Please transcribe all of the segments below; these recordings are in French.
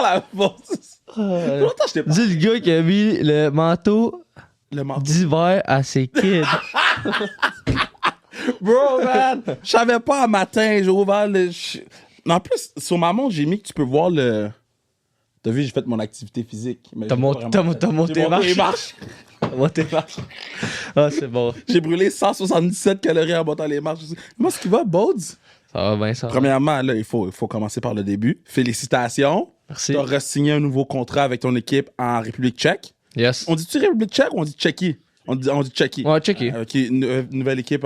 encore la bourse. Longtemps, je t'ai pas. Dis le gars qui a mis le manteau Le manteau. d'hiver à ses kids. Bro, man, je savais pas un matin, j'ai ouvert le... En plus, sur ma montre, j'ai mis que tu peux voir le... T'as vu, j'ai fait mon activité physique. Mais T'as j'ai monté pas vraiment fait. monté J'ai monté les les marches. Moi, t'es marche. Ah, c'est bon. J'ai brûlé 177 calories en montant les marches. Moi, ce qui va, Bodes? Ça va bien, ça va. Premièrement, là, il faut commencer par le début. Félicitations. Merci. T'as re-signé un nouveau contrat avec ton équipe en République tchèque. Yes. On dit-tu République tchèque ou on dit Tchéquie? On dit Tchéquie. Ouais, Tchéquie. OK, nouvelle équipe.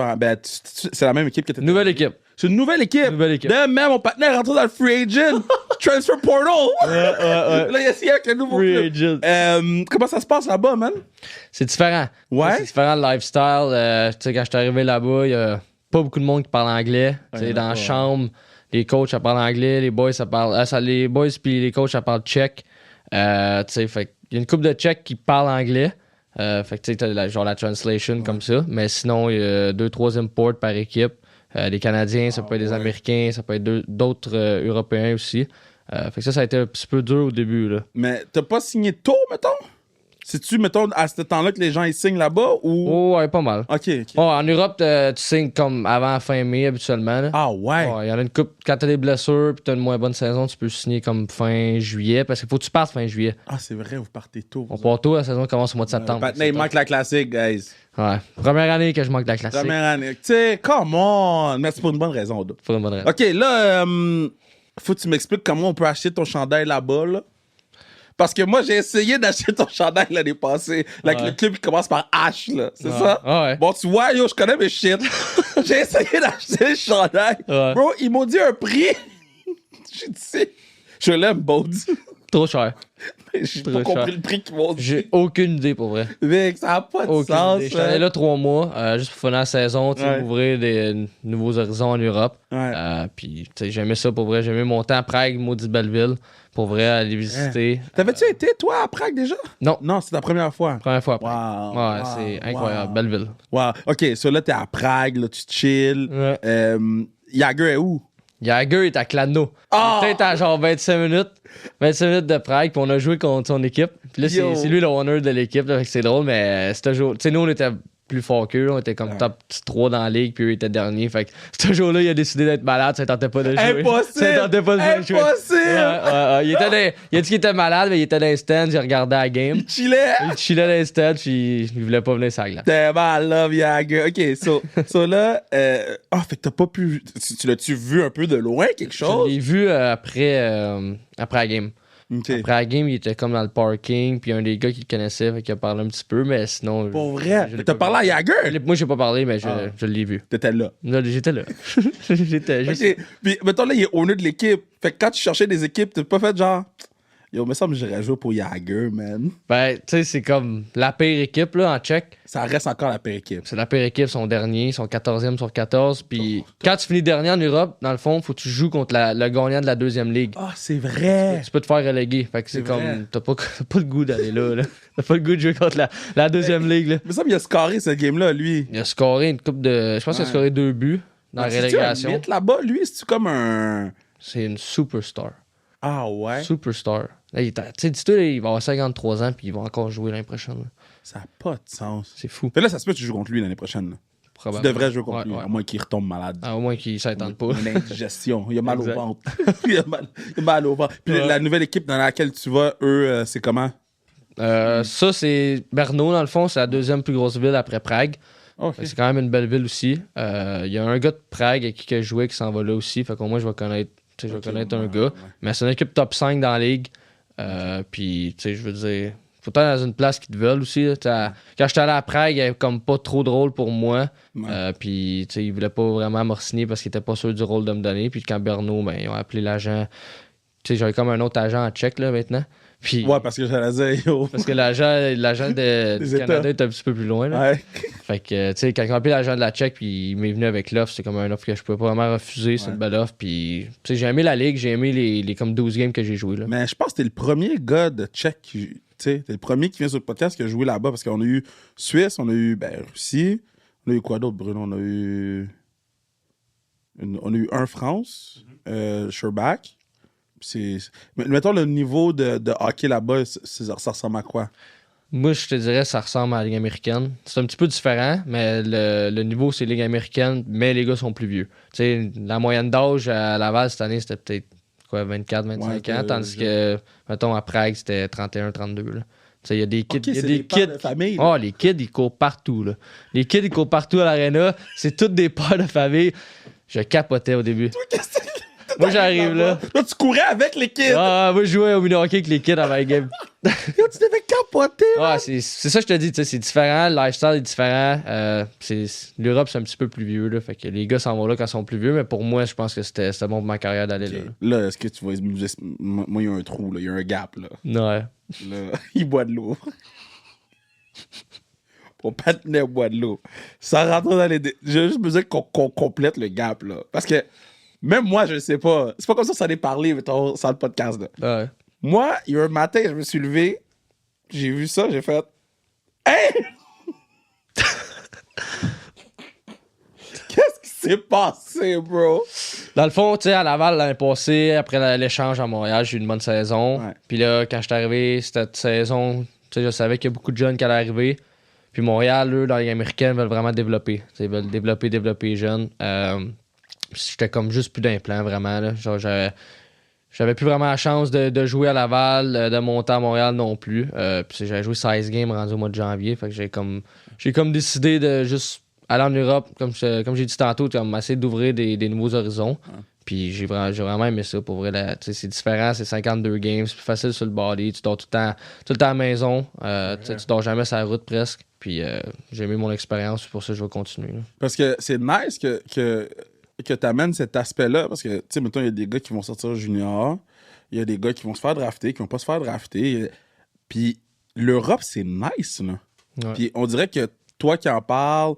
C'est la même équipe que t'étais. Nouvelle équipe. C'est une nouvelle équipe. Nouvelle équipe. Même mon partenaire est rentré dans le free agent. Transfer portal. Ouais. Là, il a signé avec un nouveau Free club. agent. Comment ça se passe là-bas, man? C'est différent. Ouais? C'est différent le lifestyle. Tu sais, quand je suis arrivé là-bas, il y a pas beaucoup de monde qui parle anglais. Tu sais, dans la chambre, les coachs, ça parle anglais. Les boys, ça parle... les boys puis les coachs, ça parle tchèque. Tu sais, fait il y a une couple de tchèques qui parlent anglais. Fait que tu sais, t'as genre la translation comme ça. Mais sinon, il y a 2-3 imports par équipe. Les Canadiens, ça peut être des Américains, ça peut être d'autres Européens aussi. Fait que ça a été un petit peu dur au début, là. Mais t'as pas signé tôt, mettons? C'est-tu, mettons, à ce temps-là que les gens ils signent là-bas ou... Oh, ouais, pas mal. OK. Bon, en Europe, tu signes comme avant fin mai habituellement. Là. Ah ouais? Il y en a une coupe. Quand t'as des blessures puis t'as une moins bonne saison, tu peux signer comme fin juillet parce qu'il faut que tu partes fin juillet. Ah, c'est vrai, vous partez tôt. On part tôt, la saison commence au mois de septembre. Patnais, il manque la classique, guys. Ouais. Première année que je manque de la classique. Première année. Tu sais, come on! Mais c'est pour une bonne raison, là. Pour une bonne raison. OK, là, faut que tu m'expliques comment on peut acheter ton chandail là-bas, là. Parce que moi, j'ai essayé d'acheter ton chandail l'année passée. Like, le club qui commence par H, là. C'est ça? Ouais. Bon, tu vois, yo, je connais mes shit. J'ai essayé d'acheter le chandail. Ouais. Bro, ils m'ont dit un prix. J'ai dit, je l'aime, Bones. Trop cher. J'ai Trop pas compris cher. le prix qu'ils m'ont dit. J'ai aucune idée pour vrai. Mec, ça a pas de Aucune sens. idée. J'étais allé là 3 mois, juste pour finir la saison, tu sais, Ouais. ouvrir des nouveaux horizons en Europe. Ouais. Puis, tu sais, j'aimais ça pour vrai. J'aimais mon temps à Prague, maudite belle ville, pour vrai, aller visiter. T'avais-tu été, toi, à Prague déjà? Non, Non, c'est ta première fois. première fois à Prague. Wow. Ouais, wow, c'est incroyable. wow. Belle ville. Wow. OK, so là, t'es à Prague, là, tu chill. Ouais. Jagger est où? Jagger est à Kladno. Ah! Peut-être à genre 25 minutes de Prague, puis on a joué contre son équipe. Puis là, Yo. c'est lui le owner de l'équipe, là, fait que c'est drôle, mais ce jour, tu sais, nous, on était plus fort qu'eux, on était comme top 3 dans la ligue, puis eux étaient derniers. Fait que ce jour-là, il a décidé d'être malade, ça ne tentait pas de jouer. Impossible! Ça ne tentait pas de jouer. Impossible! Il a dit qu'il était malade, mais il était dans les stands, il regardait la game. Il chillait! Il chillait dans les stands, puis il voulait pas venir sur la glace. Tellement I love Jagger. OK, so là, fait que t'as pas pu... Tu l'as-tu vu un peu de loin, quelque Je chose? l'ai vu après la game. OK. Après la game, il était comme dans le parking, puis un des gars qui le connaissait, fait qu'il a parlé un petit peu, mais sinon. Pour vrai? je l'ai T'as pas parlé à vu. Jagger? Moi, j'ai pas parlé, mais Ah. je l'ai vu. T'étais là. Là, j'étais là. J'étais juste. OK. Puis, mettons, là, il est owner de l'équipe. Fait que quand tu cherchais des équipes, t'as pas fait genre... Yo, me semble que j'irais jouer pour Jagger, man. Ben, tu sais, c'est comme la pire équipe, là, en tchèque. Ça reste encore la pire équipe. C'est la pire équipe, son dernier, son 14e sur 14. Puis quand tu finis dernier en Europe, dans le fond, faut que tu joues contre le gagnant de la deuxième ligue. Ah, c'est vrai! Tu peux te faire reléguer. Fait que c'est C'est vrai. comme. T'as pas le goût d'aller là. T'as pas le goût de jouer contre la deuxième ligue, là. Me semble qu'il a scoré cette game-là, lui. Il a scoré une coupe de. Je pense qu'il a scoré 2 buts dans la C'est-tu un relégation. mythe là-bas, lui? C'est-tu comme un... C'est une superstar. Ah ouais? Superstar. Là, tu sais, dis-toi, là, il va avoir 53 ans puis il va encore jouer l'année prochaine. là. Ça n'a pas de sens. C'est fou. Fait là, ça se peut que tu joues contre lui l'année prochaine. Là. Tu Probablement. devrais jouer contre Ouais, lui, ouais. à moins qu'il retombe malade. Ah, au moins qu'il s'attende pas. Une indigestion. Il a mal Exact. au ventre. il a mal au ventre. Puis Ouais. la nouvelle équipe dans laquelle tu vas, eux, c'est comment? Ça, c'est Brno, dans le fond. C'est la deuxième plus grosse ville après Prague. OK. Fait que c'est quand même une belle ville aussi. Il y a un gars de Prague avec qui je jouais qui s'en va là aussi. Fait qu'au moins, je vais connaître, tu sais, je vais connaître un gars. ouais. Mais c'est une équipe top 5 dans la ligue. Puis, tu sais, je veux dire, faut être dans une place qui te veulent aussi. Là. Quand j'étais allé à Prague, il avait comme pas trop de rôle pour moi. Ouais. Puis, tu sais, ils voulaient pas vraiment me signer parce qu'ils étaient pas sûrs du rôle de me donner. Puis, quand Berno, ben, ils ont appelé l'agent. Tu sais, j'avais comme un autre agent en tchèque, là, maintenant. Puis, Ouais, parce que j'allais dire, yo. parce que l'agent du États. Canada est un petit peu plus loin, là. Ouais. Fait que, tu sais, quand ils ont appelé l'agent de la Tchèque, puis il m'est venu avec l'offre, c'est comme une offre que je pouvais pas vraiment refuser, c'est Ouais. une belle offre. Puis, tu sais, j'ai aimé la ligue, j'ai aimé les comme 12 games que j'ai joué là. Mais je pense que t'es le premier gars de Tchèque qui. Tu sais, t'es le premier qui vient sur le podcast qui a joué là-bas parce qu'on a eu Suisse, on a eu Russie, on a eu quoi d'autre, Bruno? On a eu un France, Sherbach. Mais mettons, le niveau de hockey là-bas, ça ressemble à quoi? Moi, je te dirais ça ressemble à la Ligue américaine. C'est un petit peu différent, mais le niveau, c'est Ligue américaine, mais les gars sont plus vieux. Tu sais, la moyenne d'âge à Laval cette année, c'était peut-être 24, 25 ans, tandis que, mettons, à Prague, c'était 31, 32. Là. Tu sais, il y a des kids. Il y a des kids de famille. Oh, les kids, ils courent partout. Là. Les kids, ils courent partout à l'aréna. C'est toutes des pères de famille. Je capotais au début. Moi, j'arrive là. Là, tu courais avec les kids. Ah, moi, je jouais au mini-hockey avec les kids avant la game. Yo, tu devais capoter. Ah, c'est ça, je te dis, c'est différent. Le lifestyle est différent. L'Europe, c'est un petit peu plus vieux. Là, fait que les gars s'en vont là quand ils sont plus vieux, mais pour moi, je pense que c'était bon pour ma carrière d'aller là. Là, est-ce que tu vois, moi, il y a un trou, là. Il y a un gap, là. Ouais. Là, il boit de l'eau. Mon patinet boit de l'eau. Sans rentrer dans les... J'ai juste besoin qu'on complète le gap, là. Parce que même moi, je sais pas. C'est pas comme ça est parlé, mettons, sans le podcast, là. Ouais. Moi, il y a un matin, je me suis levé, j'ai vu ça, j'ai fait... Hey! Qu'est-ce qui s'est passé, bro? Dans le fond, tu sais, à Laval, l'année passée, après l'échange à Montréal, j'ai eu une bonne saison. Ouais. Puis là, quand je suis arrivé, cette saison, tu sais, je savais qu'il y a beaucoup de jeunes qui allaient arriver. Puis Montréal, eux, dans les américaines, veulent vraiment développer. Tu sais, ils veulent développer les jeunes. J'étais comme juste plus d'implant, vraiment. Là. Genre, j'avais plus vraiment la chance de jouer à Laval, de monter à Montréal non plus. Puis j'avais joué 16 games rendu au mois de janvier. Fait que j'ai comme décidé de juste aller en Europe, comme j'ai dit tantôt, comme essayer d'ouvrir des nouveaux horizons. Ouais. Puis j'ai vraiment aimé ça pour vrai. C'est différent, c'est 52 games, c'est plus facile sur le body. Tu dors tout le temps à la maison. Tu dors jamais sur la route presque. Puis j'ai aimé mon expérience, pour ça je vais continuer. Là. Parce que c'est nice que tu amènes cet aspect-là, parce que, tu sais, mettons, il y a des gars qui vont sortir junior, il y a des gars qui vont se faire drafter, qui vont pas se faire drafter. Puis l'Europe, c'est nice, là. Ouais. Puis on dirait que toi qui en parles,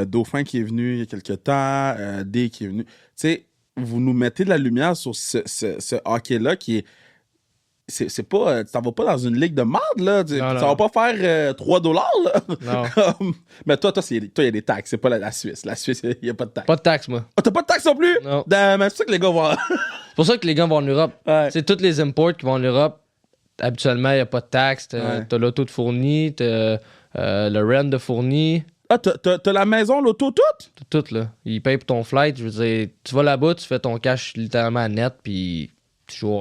Dauphin qui est venu il y a quelques temps, D qui est venu, tu sais, vous nous mettez de la lumière sur ce hockey-là qui est... C'est pas... Tu t'en vas pas dans une ligue de marde, là. Ça va pas faire $3, là. Non. Mais toi, il y a des taxes. C'est pas la Suisse. La Suisse, il y a pas de taxes. Pas de taxes, moi. Ah, t'as pas de taxes non plus? Non. C'est pour ça que les gars vont... C'est pour ça que les gars vont en Europe. Ouais. C'est tous les imports qui vont en Europe. Habituellement, il n'y a pas de taxes. T'as l'auto de fourni, t'as le rent de fourni. Ah, t'as la maison, l'auto, toute? Tout, là. Ils payent pour ton flight. Je veux dire, tu vas là-bas, tu fais ton cash littéralement net, puis...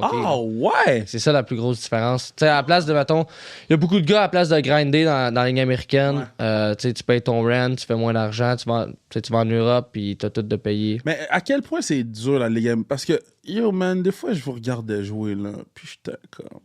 Ah ouais! C'est ça la plus grosse différence. Tu sais, à la place de, mettons, il y a beaucoup de gars à la place de grinder dans la ligne américaine. Ouais. Tu payes ton rent, tu fais moins d'argent, tu vas en Europe, puis t'as tout de payer. Mais à quel point c'est dur la ligue? Parce que, yo man, des fois je vous regardais jouer, là, puis j'étais comme...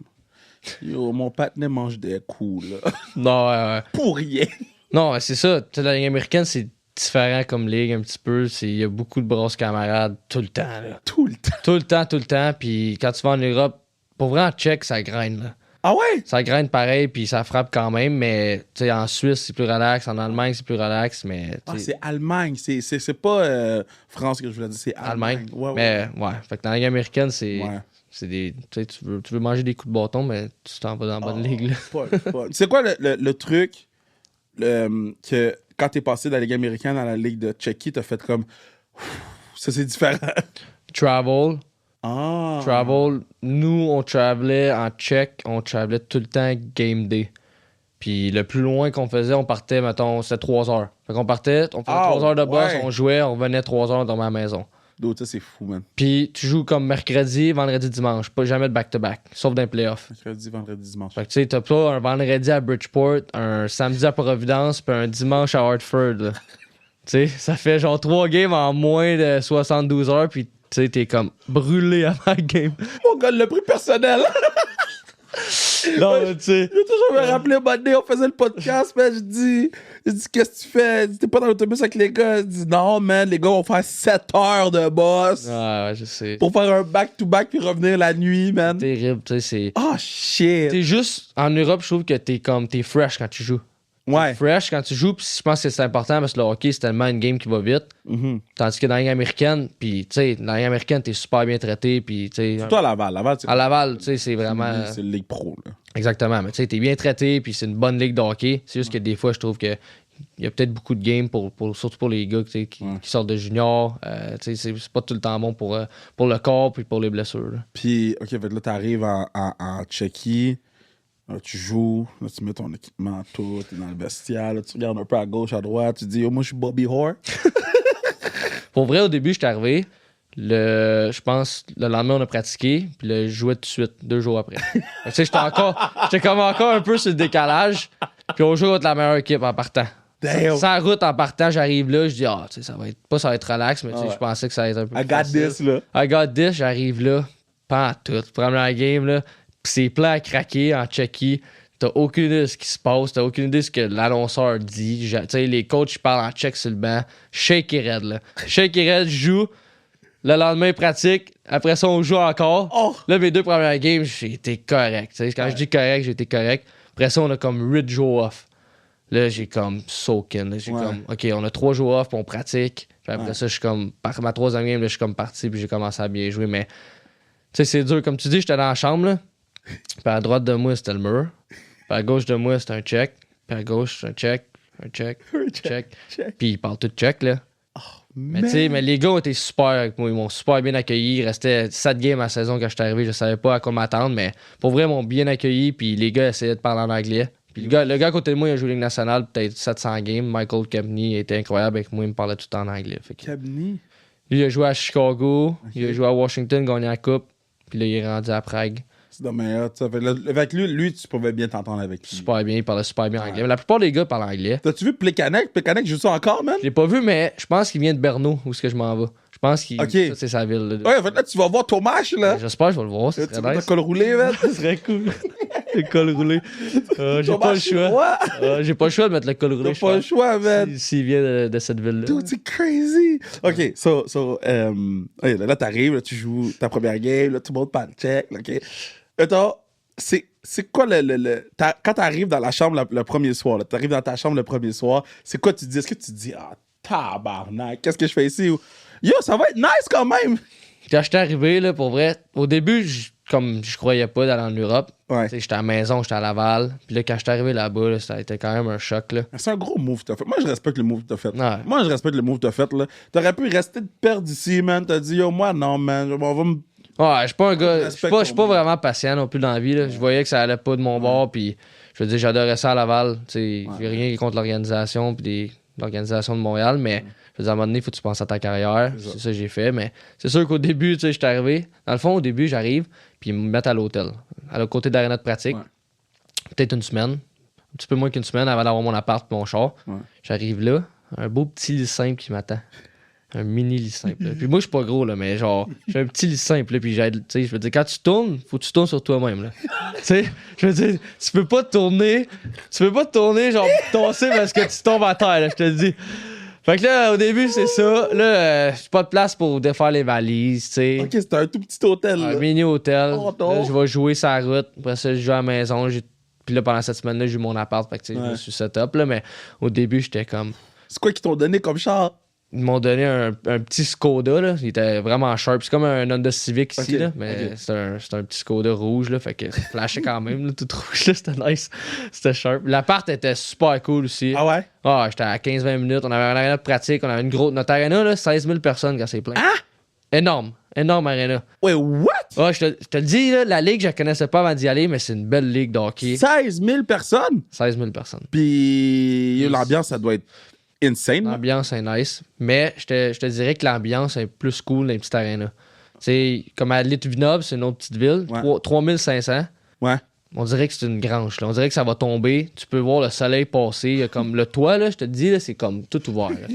Yo, mon patinet mange des coups, là. Non, ouais. Pour rien. Non, c'est ça. Tu sais, la ligne américaine, c'est différent comme ligue un petit peu. Il y a beaucoup de brosses camarades tout le temps. Là. Tout le temps. Puis quand tu vas en Europe, pour vrai, en Tchèque, ça graine. Là. Ah ouais? Ça graine pareil, puis ça frappe quand même. Mais en Suisse, c'est plus relax. En Allemagne, c'est plus relax. Mais, c'est Allemagne. C'est pas France que je voulais dire. C'est Allemagne. Ouais. Mais ouais. Fait que dans la ligue américaine, c'est... Ouais. C'est des. Tu veux manger des coups de bâton, mais tu t'en vas dans la bonne ligue. Là. C'est quoi le truc que quand t'es passé de la Ligue américaine à la Ligue de Tchéquie, t'as fait comme... Ça, c'est différent. Travel. Ah. Travel. Nous, on travelait en Tchèque, on travelait tout le temps game day. Puis le plus loin qu'on faisait, on partait, mettons, c'était 3 heures. Fait qu'on partait, on faisait 3 heures de boss, on jouait, on revenait 3 heures dans ma maison. D'autres, ça, c'est fou, man. Puis tu joues comme mercredi, vendredi, dimanche. Pas jamais de back-to-back, sauf d'un playoff. Mercredi, vendredi, dimanche. Fait que tu sais, t'as pas un vendredi à Bridgeport, un samedi à Providence, puis un dimanche à Hartford. Tu sais, ça fait genre 3 games en moins de 72 heures, puis tu sais, t'es comme brûlé avant le game. Mon gars, le prix personnel. Non, tu sais. J'ai toujours me rappelé, on faisait le podcast, mais je dis, qu'est-ce que tu fais? T'es pas dans l'autobus avec les gars? Je dis, non, man, les gars vont faire 7 heures de boss. Ouais, je sais. Pour faire un back-to-back puis revenir la nuit, man. Terrible, tu sais, c'est... Oh, shit. T'es juste... En Europe, je trouve que t'es fresh quand tu joues. Ouais. Fresh quand tu joues, puis je pense que c'est important parce que le hockey, c'est tellement une game qui va vite. Mm-hmm. Tandis que dans la ligue américaine, puis tu sais, dans la ligue américaine, t'es super bien traité, puis tu sais... Surtout à Laval. À Laval, tu sais, c'est vraiment... C'est une ligue pro, là. Exactement, mais tu sais, t'es bien traité, puis c'est une bonne ligue de hockey. C'est juste que des fois, je trouve que il y a peut-être beaucoup de games, surtout pour les gars qui sortent de junior. C'est pas tout le temps bon pour le corps et pour les blessures. Là. Puis, OK, fait que là, t'arrives en Tchéquie, là, tu joues, là, tu mets ton équipement, tout, t'es dans le vestiaire, là, tu regardes un peu à gauche, à droite, tu dis, moi, je suis Bobby Orr. Pour vrai, au début, je suis arrivé. Je pense, le lendemain, on a pratiqué, puis je jouais tout de suite, 2 jours après. Tu sais, j'étais comme encore un peu sur le décalage, puis on joue contre la meilleure équipe en partant. Damn. Sans route, en partant, j'arrive là, je dis, tu sais, ça va être relax, mais tu sais, je pensais que ça allait être un peu I plus got facile. this, là. I got this, j'arrive là, pas en tout. Première game, là, pis c'est plein à craquer en Tchéquie. T'as aucune idée de ce qui se passe, t'as aucune idée de ce que l'annonceur dit. Tu sais, les coachs parlent en tchèque sur le banc. Shake et raide, là. Shake et raide, je joue. Le lendemain, pratique. Après ça, on joue encore. Oh. Là, mes 2 premières games, j'ai été correct. Tu sais, quand je dis correct, j'ai été correct. Après ça, on a comme 8 jours off. Là, j'ai comme soak in. J'ai comme, OK, on a 3 jours off, puis on pratique. Puis après ça, je suis comme, par ma 3e game, là, je suis comme parti, puis j'ai commencé à bien jouer. Mais, tu sais, c'est dur. Comme tu dis, j'étais dans la chambre, là. Puis à droite de moi, c'était le mur. Puis à gauche de moi, c'était un check. Puis à gauche, c'est un check. Puis ils parlent tout check, là. Mais tu sais, les gars ont été super avec moi. Ils m'ont super bien accueilli. Il restait 7 games à la saison quand je suis arrivé. Je savais pas à quoi m'attendre, mais pour vrai, ils m'ont bien accueilli. Puis les gars essayaient de parler en anglais. Puis le gars à côté de moi, il a joué Ligue nationale, peut-être 700 games. Michael Kempney était incroyable avec moi. Il me parlait tout le temps en anglais. Kempney? Lui, il a joué à Chicago. Okay. Il a joué à Washington, gagné la coupe. Puis là, il est rendu à Prague. C'est dommage. Avec lui, tu pouvais bien t'entendre avec lui. Super bien, il parlait super bien anglais. Mais la plupart des gars parlent anglais. T'as-tu vu Plekanec? Plekanec joue ça encore, man? Je l'ai pas vu, mais je pense qu'il vient de Brno, où est-ce que je m'en vais. Je pense qu'il. Okay. Ça, c'est sa ville. Là. Ouais, en fait, là, tu vas voir Thomas, là. J'espère que je vais le voir. Tu vas te col roulé, man. Ça serait cool. Le col roulé. J'ai pas le choix. J'ai pas le choix de mettre le col roulé. T'as pas le choix, man. S'il vient de cette ville-là. Dude, c'est crazy. OK, là, t'arrives, là, tu joues ta première game, là, tout le monde parle tchèque, OK. Attends, c'est quoi quand t'arrives dans la chambre le premier soir, là, t'arrives dans ta chambre le premier soir, c'est quoi tu dis? Est-ce que tu dis, tabarnak, qu'est-ce que je fais ici? Yo, ça va être nice quand même! Quand j'étais arrivé, là, pour vrai, au début, comme je croyais pas d'aller en Europe, j'étais à la maison, j'étais à Laval, puis là, quand j'étais arrivé là-bas, là, ça a été quand même un choc, là. C'est un gros move que t'as fait. Moi, je respecte le move que t'as fait. Ouais. Moi, je respecte le move que t'as fait, là. T'aurais pu rester de perdre ici, man. T'as dit, yo, moi, non, man, on va me... Ouais, je suis pas un gars. Je suis pas vraiment patient non plus dans la vie. Là. Je voyais que ça allait pas de mon bord. Puis, je veux dire, j'adorais ça à Laval. J'ai rien contre l'organisation puis l'organisation de Montréal. Mais, je veux dire, à un moment donné, il faut que tu penses à ta carrière. C'est ça que j'ai fait. Mais c'est sûr qu'au début, tu sais, je suis arrivé. Dans le fond, au début, j'arrive. Puis, ils me mettent à l'hôtel. À l'autre côté d'aréna de pratique. Ouais. Peut-être une semaine. Un petit peu moins qu'une semaine avant d'avoir mon appart et mon char. Ouais. J'arrive là. Un beau petit lit simple qui m'attend. Un mini lit simple. Puis moi, je suis pas gros, là, mais genre, j'ai un petit lit simple. Là, puis tu sais, je veux dire, quand tu tournes, faut que tu tournes sur toi-même. Là. Tu sais, je veux dire, tu peux pas te tourner, genre, tosser parce que tu tombes à terre, là, je te le dis. Fait que là, au début, c'est ça. Là, j'ai pas de place pour défaire les valises, tu sais. OK, c'était un tout petit hôtel, là. Un mini hôtel. Oh, là, je vais jouer sur la route. Après ça, je joue à la maison. Puis là, pendant cette semaine-là, j'ai eu mon appart. Fait que, tu sais, je me suis set-up, là. Mais au début, j'étais comme... C'est quoi qu'ils t'ont donné comme char? Ils m'ont donné un petit Skoda, là. Il était vraiment sharp. C'est comme un Honda Civic ici, là. Mais c'est un petit Skoda rouge, là. Fait que ça flashait quand même, là, tout rouge, là. C'était nice. C'était sharp. L'appart était super cool aussi. Ah ouais? Ah, j'étais à 15-20 minutes. On avait un aréna de pratique. On avait une grosse... Notre aréna, là, 16 000 personnes quand c'est plein. Ah! Énorme. Énorme aréna. Wait, what? Ah, je te le dis, là, la ligue, je la connaissais pas avant d'y aller, mais c'est une belle ligue de hockey. 16 000 personnes? 16 000 personnes. Puis l'ambiance, ça doit être insane. L'ambiance est nice, mais je te dirais que l'ambiance est plus cool dans les petites arénas. C'est comme à Litvinov, c'est une autre petite ville, 3500. Ouais. On dirait que c'est une grange. Là. On dirait que ça va tomber. Tu peux voir le soleil passer. Il y a comme le toit, là, je te dis, là, c'est comme tout ouvert. Là.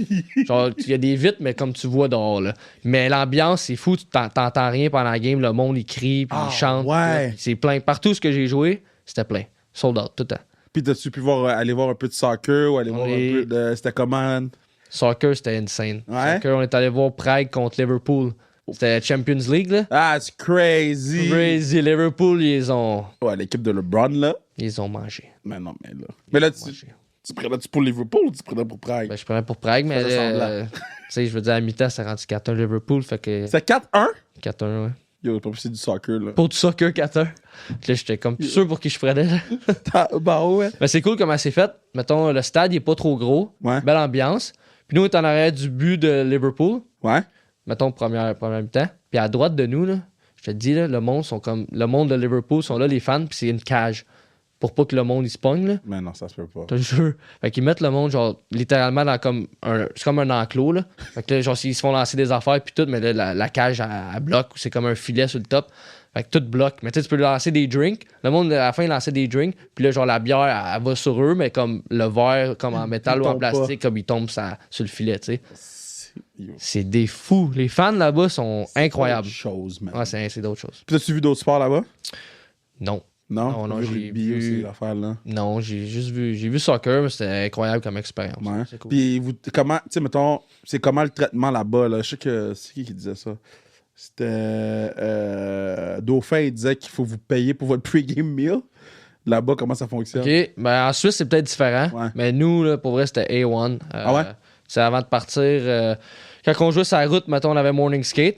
Genre, il y a des vitres, mais comme tu vois dehors. Là. Mais l'ambiance, c'est fou. Tu t'entends rien pendant la game. Le monde, il crie, puis il chante. Ouais. C'est plein. Partout ce que j'ai joué, c'était plein. Sold out, tout le temps. Puis t'as-tu pu aller voir un peu de soccer ou aller voir un peu de... C'était comment? Soccer, c'était insane. Ouais? Soccer, on est allé voir Prague contre Liverpool. C'était Champions League, là. Ah, c'est crazy! Crazy. Liverpool, ils ont... Ouais, l'équipe de LeBron, là. Ils ont mangé. Mais non, mais là... Mais là, tu prenais-tu pour Liverpool ou tu prenais pour Prague? Ben, je prenais pour Prague, mais... tu sais, je veux dire, à mi-temps, c'est rendu 4-1 Liverpool, fait que... C'est 4-1? 4-1, ouais. Yo, pas c'est du soccer, là. Pour du soccer 4 heures. Puis là, j'étais comme sûr pour qui je prenais. Là. Bah ouais. Mais c'est cool comment c'est fait. Mettons, le stade, il est pas trop gros. Ouais. Belle ambiance. Puis nous, on est en arrière du but de Liverpool. Ouais. Mettons, première mi-temps. Puis à droite de nous, là, je te dis, là, le monde de Liverpool sont là, les fans, puis c'est une cage. Pour pas que le monde, il se pogne, là. Mais non, ça se peut pas. Je te jure. Fait qu'ils mettent le monde, genre, littéralement dans c'est comme un enclos, là. Fait que là, genre, ils se font lancer des affaires, puis tout, mais là, la cage, elle bloque, c'est comme un filet sur le top. Fait que tout bloque. Mais tu sais, tu peux lancer des drinks. Le monde, à la fin, il lançait des drinks. Puis là, genre, la bière, elle va sur eux, mais comme le verre, comme en métal ou en plastique, comme il tombe sur le filet, tu sais. C'est des fous. Les fans là-bas sont incroyables. C'est d'autres choses, man. Ouais, c'est d'autres choses. Puis as-tu vu d'autres sports là-bas? Non. Non, Non, j'ai j'ai vu aussi vu... l'affaire-là. Non, j'ai vu soccer, mais c'était incroyable comme expérience. Ouais. C'est cool. Puis comment, tu sais, mettons, c'est comment le traitement là-bas, là? Je sais que c'est qui disait ça? C'était Dauphin, il disait qu'il faut vous payer pour votre pre-game meal. Là-bas, comment ça fonctionne? OK. Ben, en Suisse, c'est peut-être différent. Ouais. Mais nous, là, pour vrai, c'était A1. Ah ouais? C'est avant de partir. Quand on jouait sur la route, mettons, on avait morning skate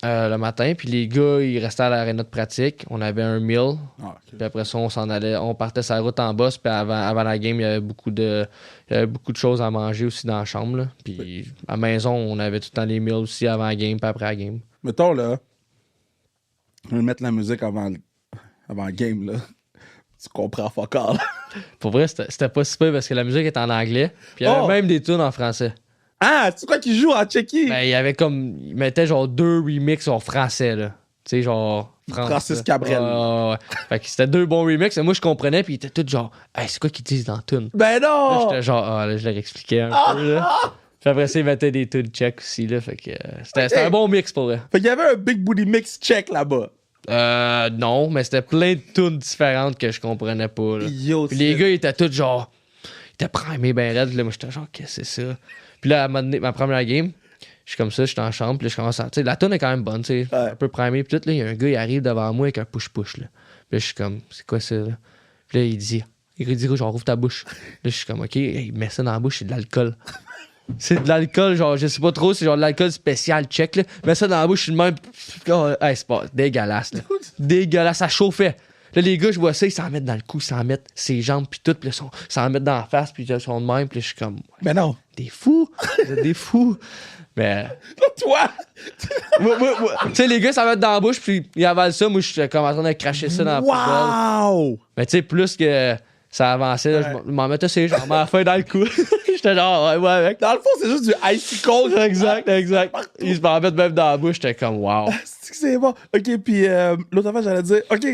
le matin. Puis les gars, ils restaient à l'aréna de pratique. On avait un meal. Ah, ok. Puis après ça, on s'en allait. On partait sur la route en boss. Puis avant la game, il y avait beaucoup de choses à manger aussi dans la chambre. Là. Puis à la maison, on avait tout le temps les meals aussi avant la game, puis après la game. Mettons, là, on va mettre la musique avant le game, là. Tu comprends fuck all. Pour vrai, c'était pas si peu parce que la musique est en anglais. Puis il y avait même des tunes en français. Ah, c'est quoi qui joue en Tchéquie? Ben, il y avait comme. Ils mettaient genre 2 remixes en français, là. Tu sais, genre. Francis Cabrel. Ouais. Fait que c'était 2 bons remixes. Et moi, je comprenais, puis ils étaient tous genre, hey, c'est quoi qu'ils disent dans la tune? Ben Là, non! j'étais genre, là, je leur expliquais un peu, là. Puis après ça, ils mettaient des tunes tchèques aussi, là. Fait que c'était un bon mix pour eux. Fait qu'il y avait un Big Booty Mix tchèque là-bas. Non, mais c'était plein de tunes différentes que je comprenais pas, là. Yo, Puis les gars, ils étaient tous genre. Ils étaient primés ben raides. Là, moi, j'étais genre, qu'est-ce que c'est ça? Puis là, à un moment donné, ma première game, je suis comme ça, j'étais en chambre. Puis là, je commence à. Tu sais, la tune est quand même bonne, tu sais. Ouais. Un peu primée. Puis tout, là, il y a un gars, il arrive devant moi avec un push-push, là. Puis là, je suis comme, c'est quoi ça, là? Puis là, il dit, genre, ouvre ta bouche. Là, je suis comme, OK, il met ça dans la bouche, c'est de l'alcool. C'est de l'alcool, genre, je sais pas trop, c'est genre de l'alcool spécial tchèque, là. Mets ça dans la bouche, je suis le même. Oh, hey, c'est pas dégueulasse, là. Dégueulasse, ça chauffait. Là, les gars, je vois ça, ils s'en mettent dans le cou, ils s'en mettent ses jambes, puis tout, puis là, ils s'en mettent dans la face, puis ils sont de même, puis là, je suis comme, Ben non. des fous, vous êtes des fous. Mais. Toi! Tu sais, les gars, ils s'en mettent dans la bouche, puis ils avalent ça. Moi, je suis comme en train de cracher ça dans la poubelle. Wow! Mais tu sais, plus que ça avançait, là, je m'en mettais ses jambes à la fin dans le cou. J'étais genre, ouais, mec. Dans le fond, c'est juste du icy cold. Exact. Ils se m'en mettent même dans la bouche, j'étais comme, wow. C'est bon. OK, puis l'autre affaire, j'allais dire, OK,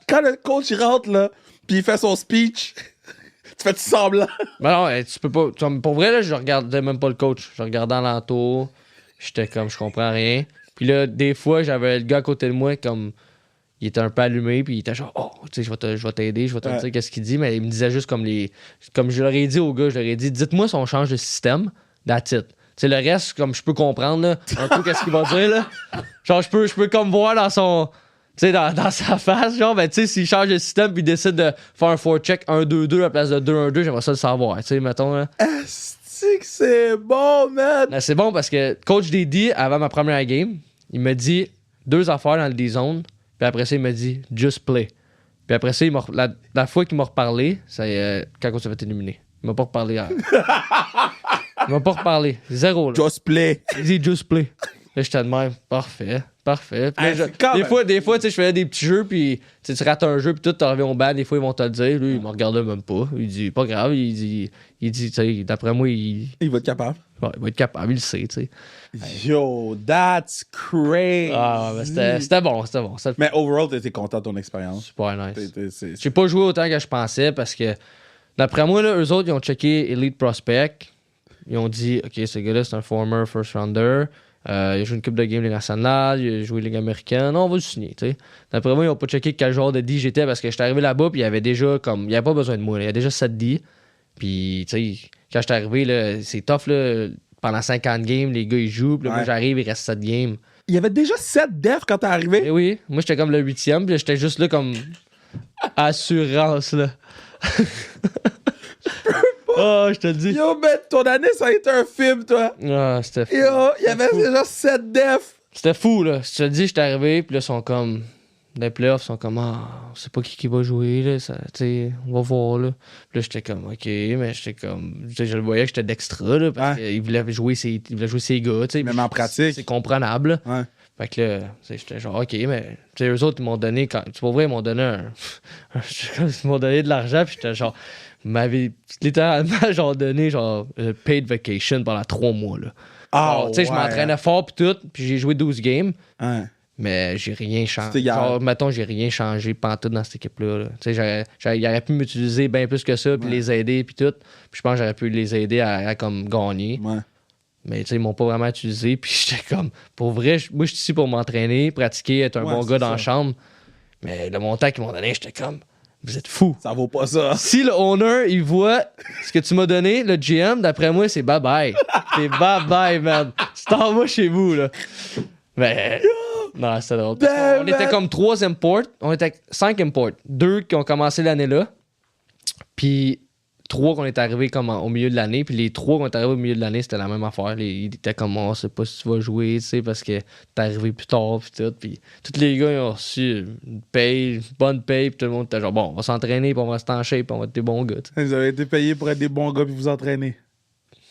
quand le coach il rentre, là, puis il fait son speech, tu fais-tu semblant? Mais non, tu peux pas. Pour vrai, là, je regardais même pas le coach. Je regardais alentour. J'étais comme, je comprends rien. Puis là, des fois, j'avais le gars à côté de moi, comme, il était un peu allumé, puis il était genre, oh, tu sais, je vais t'aider, je vais te dire qu'est-ce qu'il dit. Mais il me disait juste comme je leur ai dit au gars, je leur ai dit, dites-moi si on change de système, that's it. Tu sais, le reste, comme je peux comprendre, là, un peu qu'est-ce qu'il va dire, là. Genre, je peux comme voir dans son. Tu sais, dans sa face, genre, ben, tu sais, s'il change de système puis il décide de faire un forecheck 1-2-2 à la place de 2-1-2, j'aimerais ça le savoir, tu sais, mettons, là. Est-ce que c'est bon, man? Ben, c'est bon parce que coach Dédi, avant ma première game, il m'a dit 2 affaires dans le D-zone, puis après ça, il m'a dit just play. Puis après ça, la fois qu'il m'a reparlé, c'est quand on s'est fait éliminer. Il m'a pas reparlé. Il m'a pas reparlé. Zéro, là. Just play. Il dit just play. Là, j'étais de même. Parfait. Puis là, des fois, tu sais, je faisais des petits jeux, puis tu rates un jeu, puis tout, t'es arrivé au banc, des fois, ils vont te le dire. Lui, il me regardait même pas. Il dit, pas grave. Il dit tu sais, d'après moi, il Il va être capable. ouais, il va être capable, il le sait, tu sais. Yo, that's crazy. Ah, mais c'était bon. Mais overall, t'étais content de ton expérience. Super nice. C'est J'ai pas joué autant que je pensais parce que, d'après moi, là, eux autres, ils ont checké Elite Prospect. Ils ont dit, OK, ce gars-là, c'est un former first rounder. Il a joué une coupe de game Ligue nationale, il a joué Ligue américaine. Non, on va le signer, tu sais. D'après moi, ils ont pas checké quel genre de D j'étais parce que j'étais arrivé là-bas, puis il y avait déjà comme. Il y avait pas besoin de moi, là. Il y a déjà 7 D. Puis, tu sais, quand j'étais arrivé, là, c'est tough, là. Pendant 50 games, les gars, ils jouent. Puis là, moi, j'arrive, il reste 7 games. Il y avait déjà 7 defs quand t'es arrivé? Eh oui, moi, j'étais comme le 8e, puis j'étais juste là comme. Assurance, là. Oh, je te le dis. Yo, mais ton année, ça a été un film, toi. Ah, c'était fou. Yo, il y avait déjà 7 defs. C'était fou, là. Si tu te dis, j'étais arrivé, puis là, ils sont comme... Dans les playoffs, ils sont comme, on sait pas qui va jouer, là. Ça, on va voir, là. Puis là, j'étais comme, OK, mais j'étais comme... Je le voyais que j'étais d'extra, là, parce qu'il voulait jouer ses gars, tu sais. Même en pratique. C'est comprenable, là. Ouais. Fait que là, j'étais genre, OK, mais... Tu sais, eux autres, ils m'ont donné... Pour vrai, ils m'ont donné ils m'ont donné de l'argent, puis j'étais genre... Ils m'avaient littéralement, genre, donné, genre, paid vacation pendant 3 mois, là. Tu sais, je m'entraînais fort, puis tout, puis j'ai joué 12 games. Ouais. Mais j'ai rien changé. Genre, mettons, j'ai rien changé pantoute dans cette équipe-là. Tu sais, il aurait pu m'utiliser bien plus que ça, puis les aider, puis tout. Puis je pense que j'aurais pu les aider à comme gagner. Ouais. Mais tu sais, ils m'ont pas vraiment utilisé. Puis j'étais comme, pour vrai, moi, je suis ici pour m'entraîner, pratiquer, être un bon gars dans la chambre. Mais le montant qu'ils m'ont donné, j'étais comme, vous êtes fous. Ça vaut pas ça. Si le owner, il voit ce que tu m'as donné, le GM, d'après moi, c'est bye-bye. C'est bye-bye, man. Tu t'en vas chez vous, là. Mais... Non, c'était drôle. On était comme 3 imports. On était 5 imports. 2 qui ont commencé l'année-là. Puis 3 qu'on est arrivés comme au milieu de l'année. Puis les 3 qu'on est arrivés au milieu de l'année, c'était la même affaire. Ils étaient comme, on sait pas si tu vas jouer, tu sais, parce que t'es arrivé plus tard. Puis tout. Puis tous les gars, ils ont reçu une paye, une bonne paye. Puis tout le monde était genre, bon, on va s'entraîner, puis on va se en shape, puis on va être des bons gars. T'sais. Vous avez été payés pour être des bons gars, puis vous entraîner.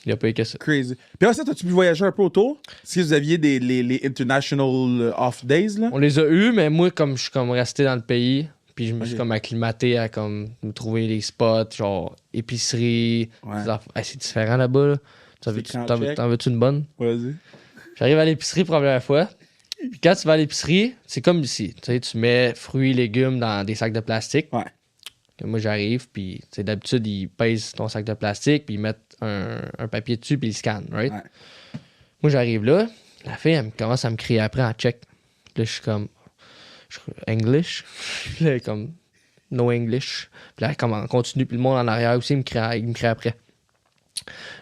Il a payé que ça. Crazy. Puis après ça, t'as-tu pu voyager un peu autour? Si vous aviez les international off days, là? On les a eus, mais moi, comme je suis comme resté dans le pays, puis je me suis comme acclimaté à comme me trouver des spots, genre épicerie. C'est différent là-bas, là. T'en veux-tu une bonne? Vas-y. J'arrive à l'épicerie pour la première fois. Puis quand tu vas à l'épicerie, c'est comme ici. Tu sais, tu mets fruits, légumes dans des sacs de plastique. Ouais. Moi, j'arrive, puis d'habitude, ils pèsent ton sac de plastique, puis ils mettent un papier dessus, puis ils scannent, right? Ouais. Moi, j'arrive là, la fille, elle commence à me crier après en tchèque. Là, je suis comme, English? Puis là, elle est comme, no English. Puis là, elle continue, puis le monde en arrière aussi, il me crie après.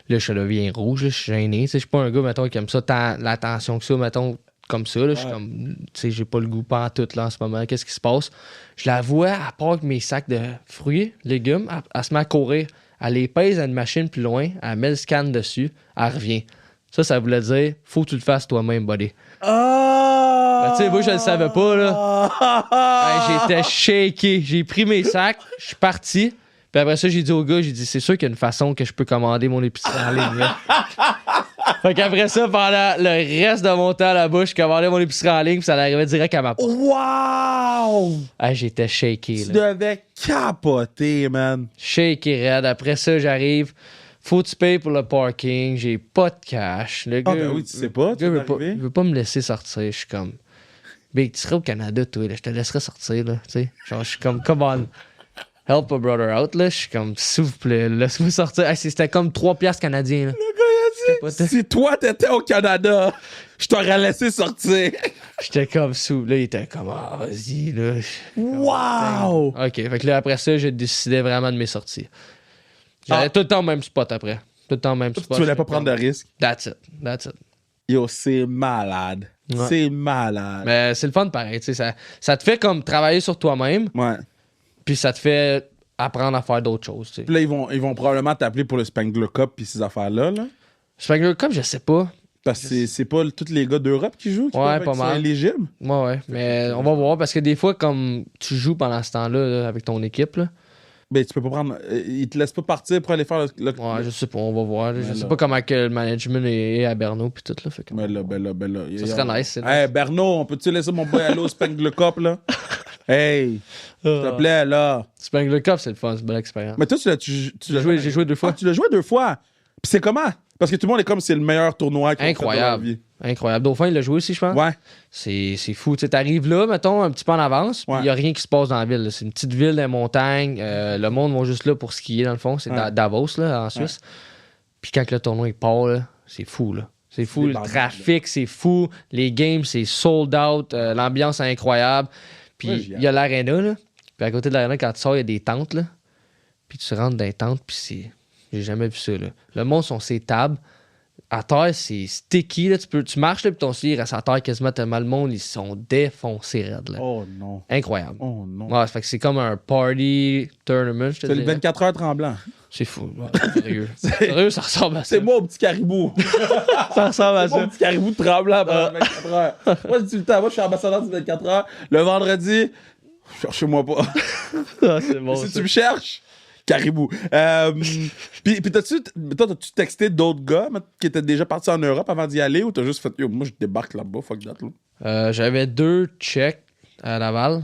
Là, je deviens rouge, là, je suis gêné. Je suis pas un gars, mettons, qui aime ça, tant l'attention que ça, mettons, comme ça, là, je suis comme, tu sais, j'ai pas le goût pas en tout, là, en ce moment. Qu'est-ce qui se passe? Je la vois, à part avec mes sacs de fruits, légumes, elle se met à courir. Elle les pèse à une machine plus loin, elle met le scan dessus, elle revient. Ça voulait dire, faut que tu le fasses toi-même, buddy. Ben, tu sais, moi, je le savais pas, là. J'étais shaké. J'ai pris mes sacs, je suis parti. Puis après ça, j'ai dit au gars, j'ai dit, c'est sûr qu'il y a une façon que je peux commander mon épicerie en ligne, là. Fait qu'après ça, pendant le reste de mon temps là-bas, je commandais mon épicerie en ligne, puis ça arrivait direct à ma porte. Wow! J'étais shaké, tu là. devais capoter, man. Shaké raide. Après ça, j'arrive. Faut que tu payes pour le parking. J'ai pas de cash. Le gars, ben oui, tu sais pas. Il veut pas me laisser sortir. Je suis comme, Big, tu serais au Canada, toi. Là, je te laisserais sortir, là. Tu sais, genre, je suis comme, come on. Help a brother out, là. Je suis comme, s'il vous plaît, laisse-moi sortir. C'était comme 3 piastres canadiens, là. Le gars, il a dit, si toi, t'étais au Canada, je t'aurais laissé sortir. J'étais comme sous. Là, il était comme, vas-y, là. Wow! OK, fait que là, après ça, j'ai décidé vraiment de mes sorties. J'allais tout le temps au même spot après. Tout le temps au même spot. Tu voulais pas prendre de risque? That's it. Yo, c'est malade. Ouais. C'est malade. Mais c'est le fun pareil, tu sais. Ça te fait comme travailler sur toi-même. Ouais. Puis ça te fait apprendre à faire d'autres choses, tu sais. Puis là, ils vont probablement t'appeler pour le Spangler Cup puis ces affaires-là, là. Spangler Cup, je sais pas. Parce que c'est pas tous les gars d'Europe qui jouent, qui pas mal. sont éligibles. Ouais. Mais on va voir, parce que des fois, comme tu joues pendant ce temps-là là, avec ton équipe, là. Ben, tu peux pas prendre. Ils te laissent pas partir pour aller faire le. Ouais, je sais pas, on va voir. Je sais pas comment que le management est à Berno puis tout, là. Fait que... Ben là. Ça serait nice, c'est nice. Hey, Berno, on peut-tu laisser mon boy aller au Spangler Cup, là? Hey, s'il te plaît, là. Spangler Cup, c'est le fun, c'est une belle expérience. Mais toi, j'ai joué 2 fois. Tu l'as joué 2 fois. Puis c'est comment? Parce que tout le monde est comme c'est le meilleur tournoi qu'ils ont fait de leur vie. Incroyable. Dauphin, il l'a joué aussi, je pense. Ouais. C'est fou. Tu t'arrives là, mettons, un petit peu en avance, puis il n'y a rien qui se passe dans la ville. Là. C'est une petite ville des montagnes. Le monde va juste là pour skier, dans le fond. C'est Davos, là, en Suisse. Puis quand le tournoi il part, là, c'est fou, là. C'est fou. Le trafic, c'est fou. Les games, c'est sold out. L'ambiance est incroyable. Puis il y a l'aréna, là. Puis à côté de l'aréna, quand tu sors, il y a des tentes, là. Puis tu rentres dans les tentes, puis c'est... J'ai jamais vu ça, là. Le monde sont ces tables. À terre, c'est sticky, là. Tu marches, là, puis ton lit reste à terre quasiment tellement le monde, ils sont défoncés raides, là. Oh non. Incroyable. Oh non. Ouais, ça fait que c'est comme un party tournament, je te dis. C'est dis. le 24 heures tremblant. C'est fou. Ouais, sérieux. Sérieux, ça ressemble à ça. C'est moi au petit caribou. Ça ressemble à C'est moi ça. au petit caribou tremblant pendant 24 heures. Moi, je dis le temps. Moi, je suis ambassadeur du 24 heures. Le vendredi, cherchez-moi pas. Ah, c'est bon. Si Ça. tu me cherches, caribou. Puis t'as-tu texté d'autres gars qui étaient déjà partis en Europe avant d'y aller ou t'as juste fait yo, moi je débarque là-bas, fuck that là? J'avais 2 Tchèques à Laval.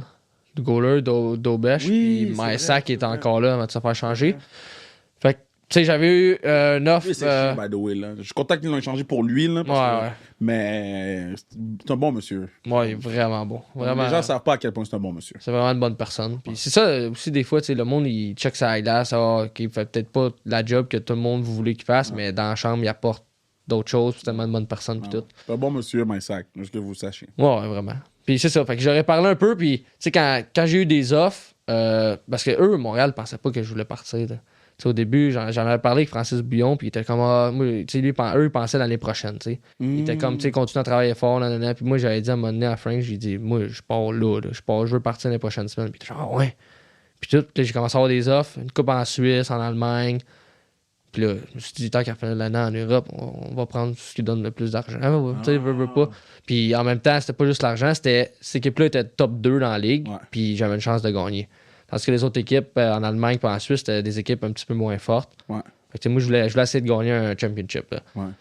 Du goaler, d'Aubesh. Oui, Puis c'est Mysak qui vrai, est encore là avant de se faire changer. Fait que, tu sais, j'avais eu une offre. Oui, c'est chiant, by the way, là. Je suis content qu'ils l'ont échangé pour lui, là. Ouais. Mais c'est un bon monsieur. Ouais, il est vraiment bon. Vraiment. Les gens savent pas à quel point c'est un bon monsieur. C'est vraiment une bonne personne. Puis c'est ça aussi, des fois, tu sais, le monde, il check sa glace. Il fait peut-être pas la job que tout le monde vous voulez qu'il fasse, mais dans la chambre, il apporte d'autres choses. C'est tellement une bonne personne. Puis tout. C'est un bon monsieur, Mysak, juste que vous sachiez. Ouais, vraiment. Puis c'est ça. Fait que j'aurais parlé un peu. Puis, tu sais, quand j'ai eu des offres, parce que eux, Montréal, pensaient pas que je voulais partir. Là. Au début, j'en avais parlé avec Francis Bouillon, puis il était comme, moi, tu sais, eux, ils pensaient l'année prochaine, tu sais. Il était comme, tu sais, continue à travailler fort, nanana. Puis moi, j'avais dit à un moment donné à Frank, j'ai dit, moi, je pars là, je veux partir l'année prochaine semaine. Puis il était genre, ouais. Puis tout, puis j'ai commencé à avoir des offres, une coupe en Suisse, en Allemagne. Puis là, je me suis dit, tant qu'à fin de l'année en Europe, on va prendre ce qui donne le plus d'argent. Tu sais, veux pas. Puis en même temps, c'était pas juste l'argent, cette équipe-là était top 2 dans la ligue, puis j'avais une chance de gagner. Parce que les autres équipes en Allemagne et en Suisse, c'était des équipes un petit peu moins fortes. Ouais. Fait que moi, je voulais essayer de gagner un championship. Là. Ouais.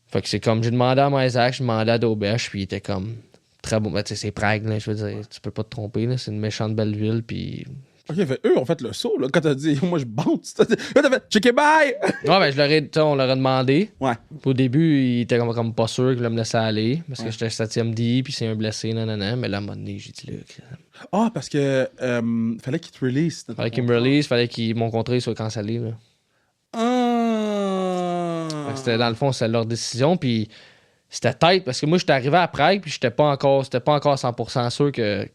Fait que c'est comme, j'ai demandé à Mysak, j'ai demandé à Daubesh, puis il était comme très bon. Ben, tu sais, c'est Prague, là, je veux dire, tu peux pas te tromper, là, c'est une méchante belle ville, puis... Ok, fait, eux ont fait le saut, là, quand t'as dit, moi je bounce. Là, t'as fait, check it, bye! Ouais, ben, on leur a demandé. Ouais. Au début, il était comme pas sûr qu'il allait me laisser aller, parce que j'étais 7e D, puis c'est un blessé, nanana. Mais là, à un moment donné, j'ai dit, là. Ah, parce que fallait qu'il te release. Fallait qu'il me release, fallait que mon contrat soit cancellé, là. Ah. C'était, dans le fond, c'était leur décision, puis c'était tête, parce que moi, j'étais arrivé à Prague, puis c'était pas encore 100% sûr que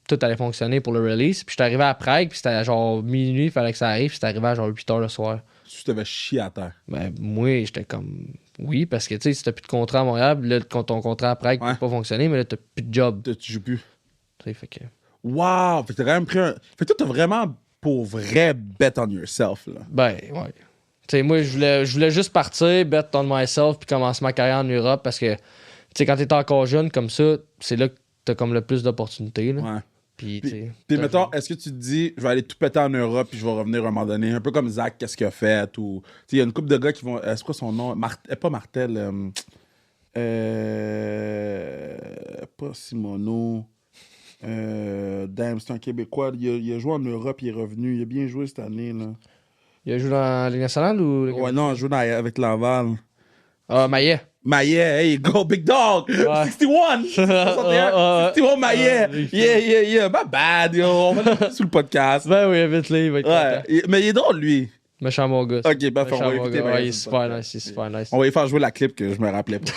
tout allait fonctionner pour le release. Puis j'étais arrivé à Prague, puis c'était genre minuit, il fallait que ça arrive, puis c'était arrivé à genre 8h le soir. Tu t'avais chié à terre. Ben, moi, j'étais comme... Oui, parce que, tu sais, si t'as plus de contrat à Montréal, là, quand ton contrat à Prague peut pas fonctionner, mais là, t'as plus de job. Tu joues plus. Tu sais, fait que... Wow! Fait que t'as quand même pris un... Fait que toi, t'as vraiment, pour vrai, bet on yourself, là. Ben, ouais. Tu sais, moi, je voulais juste partir, bet on myself, puis commencer ma carrière en Europe, parce que, tu sais, quand t'es encore jeune comme ça, c'est là que t'as comme le plus d'opportunités, là. Ouais. Puis, mettons, est-ce que tu te dis, je vais aller tout péter en Europe puis je vais revenir à un moment donné, un peu comme Zach, qu'est-ce qu'il a fait, ou... Il y a une couple de gars qui vont... c'est quoi son nom? Pas Martel. Pas Simoneau. Damn, c'est un Québécois. Il a joué en Europe, il est revenu. Il a bien joué cette année, là. Il a joué dans la Ligue nationale ou... Ouais, non, il a joué avec Laval. Ah, Maillet. Maillet, hey, go, big dog! Ouais. 61! 61, 61 Maillet! Yeah, my bad, yo! On va le mettre sous le podcast. Ben oui, invite-le, il va être content. Mais il est drôle, lui. Méchant bon gars. Ok, parfait, on va Méchant bon éviter. gars. Ouais, il est super nice, On va y faire jouer la clip que je me rappelais pas.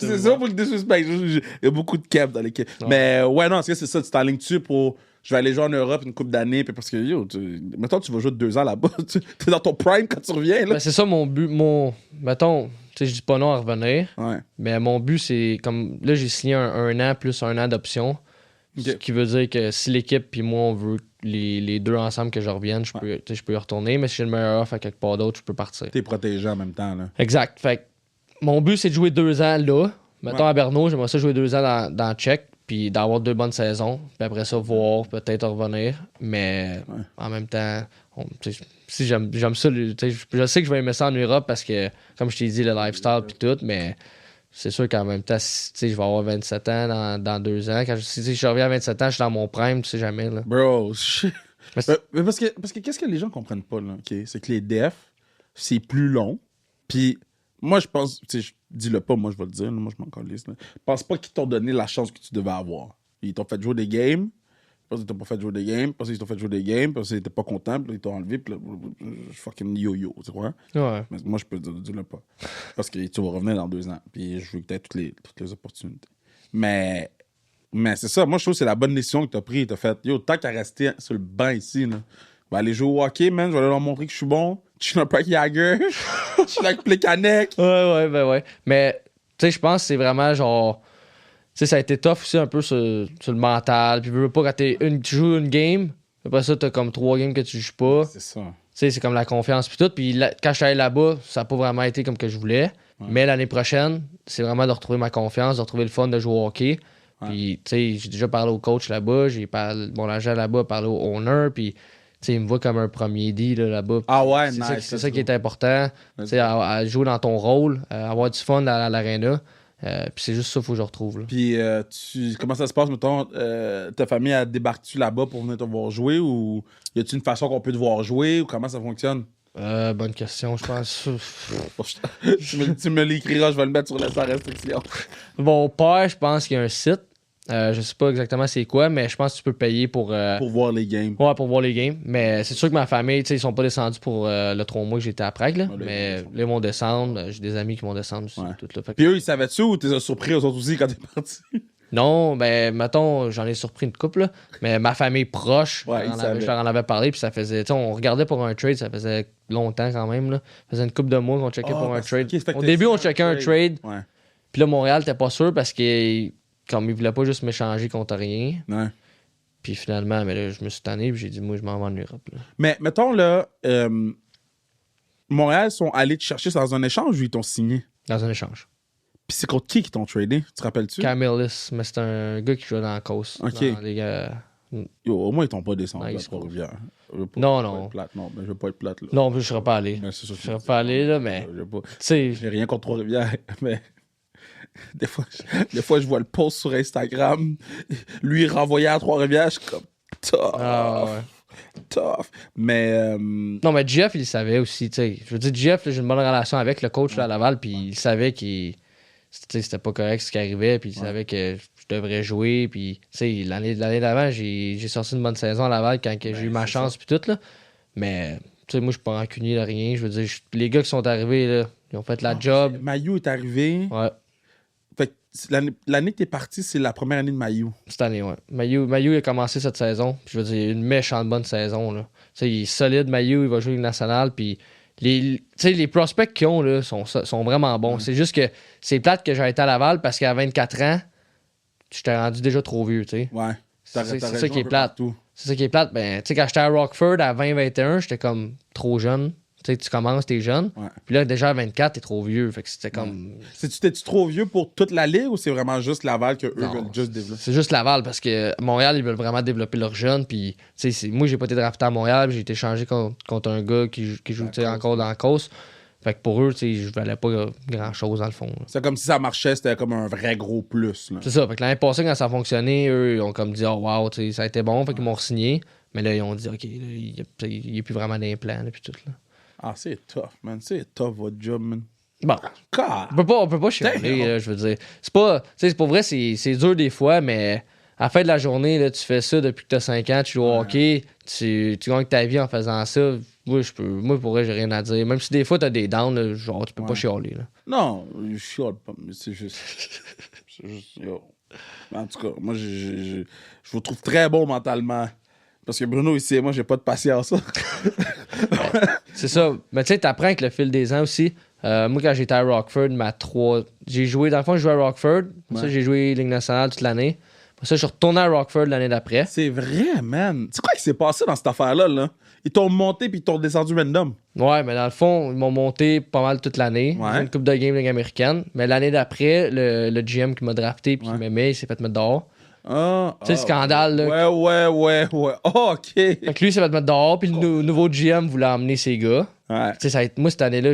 C'est ça pour le disrespect. Il y a beaucoup de cap dans l'équipe. Ouais. Mais ouais, non, c'est ça, tu t'enlignes dessus pour... Je vais aller jouer en Europe une couple d'années, puis parce que, yo, mettons, tu vas jouer 2 ans là-bas. T'es dans ton prime quand tu reviens, là. Ben, c'est ça mon but. Mettons, tu sais, je dis pas non à revenir, Ouais. mais mon but, c'est comme. Là, j'ai signé un an plus un an d'option. Ce qui veut dire que si l'équipe puis moi, on veut les deux ensemble que je revienne, je peux y retourner, mais si j'ai le meilleur offre à quelque part d'autre, je peux partir. T'es protégé en même temps, là. Exact. Fait que mon but, c'est de jouer 2 ans là. Mettons à Berno, j'aimerais ça jouer 2 ans dans Tchèque, puis d'avoir 2 bonnes saisons, puis après ça, voir, peut-être revenir. Mais en même temps, si j'aime ça, je sais que je vais aimer ça en Europe parce que, comme je t'ai dit, le lifestyle puis tout, mais c'est sûr qu'en même temps, je vais avoir 27 ans dans 2 ans. Si je reviens à 27 ans, je suis dans mon prime, tu sais jamais. Là. Bro, shit. Mais parce que qu'est-ce que les gens comprennent pas, là, okay? C'est que les defs, c'est plus long. Puis moi, je pense, dis-le pas, moi je vais le dire, là, moi je m'en calisse. Je pense pas qu'ils t'ont donné la chance que tu devais avoir. Ils t'ont fait jouer des games, parce qu'ils t'ont pas fait jouer des games, parce qu'ils t'ont fait jouer des games, parce qu'ils étaient pas contents, puis ils t'ont enlevé, puis là, je fucking yo-yo, tu vois? Ouais. Mais moi, je peux te dire, dis-le pas. Parce que tu vas revenir dans 2 ans, puis je veux que tu aies toutes les opportunités. Mais c'est ça, moi je trouve que c'est la bonne décision que t'as prise. T'as fait, yo, tant qu'à rester sur le banc ici, là, je vais aller jouer au hockey, man, je vais aller leur montrer que je suis bon. Je suis un Park Jagger, je suis avec Plekanec. Ouais. Mais, tu sais, je pense que c'est vraiment genre. Tu sais, ça a été tough aussi un peu sur le mental. Puis, veux pas, quand tu joues une game, Après ça, t'as comme 3 games que tu joues pas. C'est ça. Tu sais, c'est comme la confiance puis tout. Puis quand je suis allé là-bas, ça n'a pas vraiment été comme que je voulais. Ouais. Mais l'année prochaine, c'est vraiment de retrouver ma confiance, de retrouver le fun de jouer au hockey. Ouais. Puis, tu sais, j'ai déjà parlé au coach là-bas, mon agent là-bas a parlé au owner, puis, tu sais, il me voit comme un premier D là-bas. Ah ouais, C'est nice. c'est ça qui est important, tu sais, à jouer dans ton rôle, avoir du fun à l'aréna. Puis c'est juste ça qu'il faut que je retrouve. Là. Puis, comment ça se passe, mettons, ta famille, elle débarque-tu là-bas pour venir te voir jouer ou y a-tu une façon qu'on peut te voir jouer ou comment ça fonctionne? Bonne question, je pense. tu me l'écriras, je vais le mettre sur la sans restriction. Mon père, je pense qu'il y a un site. Je sais pas exactement c'est quoi, mais je pense que tu peux payer pour voir les games. Ouais, pour voir les games. Mais c'est sûr que ma famille, tu sais, ils sont pas descendus pour le 3 mois que j'étais à Prague, là. Ouais, mais là, ils vont descendre. J'ai des amis qui vont descendre aussi. Ouais. Tout, là. Fait que- Puis eux, ils savaient-tu ou t'es surpris eux autres aussi quand t'es parti? Non, ben, mettons, j'en ai surpris une couple, là. Mais ma famille proche, Ouais, ils savaient. je leur en avais parlé, puis ça faisait. Tu sais, on regardait pour un trade, ça faisait longtemps quand même, là. Ça faisait une couple de mois qu'on checkait pour un trade. Ok, fait que Au t'as début, signé on checkait un trade, Ouais. puis là, Montréal, t'es pas sûr parce que comme ils voulaient pas juste m'échanger contre rien. Ouais. Puis finalement, mais là, je me suis tanné, puis j'ai dit, moi, je m'en vais en Europe, là. Mais mettons là, Montréal sont allés te chercher dans un échange ou ils t'ont signé? Dans un échange. Puis c'est contre qui t'ont tradé? Tu te rappelles-tu? Camillus, mais c'est un gars qui jouait dans la cause. Ok. Dans les gars... Yo, au moins ils t'ont pas descendu Nice, à Trois-Rivières. Non, Je veux non. pas être plate, non, mais je veux pas être plate là. Non, je serais pas allé. Mais c'est ça, Je serais pas allé, là, mais. Je veux pas- Tu sais, J'ai rien contre Trois-Rivières, mais des fois, je vois le post sur Instagram, lui renvoyé à Trois-Rivières, je suis comme tough, ah, ouais. tough. Mais Non, mais Jeff, il savait aussi, tu sais. Je veux dire, Jeff, là, j'ai une bonne relation avec le coach là, à Laval, puis il savait qu'il. Tu sais, c'était pas correct ce qui arrivait, puis il savait que je devrais jouer, puis, tu sais, l'année d'avant, j'ai sorti une bonne saison à Laval quand que j'ai eu ma chance, puis tout, là. Mais, tu sais, moi, je suis pas rancunier de rien. Je veux dire, les gars qui sont arrivés, là, ils ont fait la job. Mayu est arrivé. Ouais, Fait que l'année que t'es parti, c'est la première année de Mayu. cette année, ouais. Mayu a commencé cette saison, puis je veux dire, une méchante bonne saison, là. Tu sais, il est solide, Mayu, il va jouer Ligue nationale, puis les prospects qu'ils ont, là, sont vraiment bons. C'est juste que c'est plate que j'ai été à Laval parce qu'à 24 ans, je t'ai rendu déjà trop vieux, tu sais. Ouais. C'est ça qui est plate. C'est ça qui est plate. Ben, tu sais, quand j'étais à Rockford à 20-21, j'étais comme trop jeune. Tu sais, tu commences, t'es jeune. Ouais. Puis là, déjà à 24, t'es trop vieux. Fait que c'était comme. T'es-tu trop vieux pour toute la ligue ou c'est vraiment juste Laval qu'eux Non, veulent juste développer? C'est juste Laval parce que Montréal, ils veulent vraiment développer leurs jeunes. Puis, tu sais, moi, j'ai pas été drafté à Montréal. Puis j'ai été changé contre un gars qui joue tu sais, encore dans la course. Fait que pour eux, tu sais, je valais pas grand-chose dans le fond. Là. C'est comme si ça marchait, c'était comme un vrai gros plus. Là. C'est ça. Fait que l'année passée, quand ça a fonctionné, eux, ils ont comme dit, oh wow, tu sais, ça a été bon. Fait qu'ils m'ont signé. Mais là, ils ont dit, OK, là, il n'y a plus vraiment d'implant. Puis tout. Là. Ah, c'est tough, man. C'est tough, votre job, man. Bon. God. On peut pas chialer, là, je veux dire. C'est pas. Tu sais, c'est pour vrai, c'est dur des fois, mais à la fin de la journée, là, tu fais ça depuis que t'as 5 ans, tu joues au hockey, tu gagnes ta vie en faisant ça. Moi, pour vrai, j'ai rien à dire. Même si des fois, t'as des downs, là, genre, tu peux pas chialer. Là. Non, je chiale pas, mais c'est juste. c'est juste. Yo. En tout cas, moi, je vous trouve très bon mentalement. Parce que Bruno, ici et moi, j'ai pas de patience. C'est ça. Mais tu sais, t'apprends avec le fil des ans aussi. Moi, quand j'étais à Rockford, j'ai joué, dans le fond, je jouais à Rockford. Ça, j'ai joué Ligue nationale toute l'année. Pour ça, je suis retourné à Rockford l'année d'après. C'est vrai, man. C'est quoi qui s'est passé dans cette affaire-là, là? Ils t'ont monté puis ils t'ont descendu random. Ouais, mais dans le fond, ils m'ont monté pas mal toute l'année. Ouais. J'ai une coupe de game Ligue américaine. Mais l'année d'après, le GM qui m'a drafté puis qui m'aimait, il s'est fait mettre dehors. Ah, Tu sais, le scandale, là. Ouais. Oh, OK. Fait que lui, il s'est fait mettre dehors, puis le nouveau GM voulait emmener ses gars. Ouais. Tu sais, moi, cette année-là,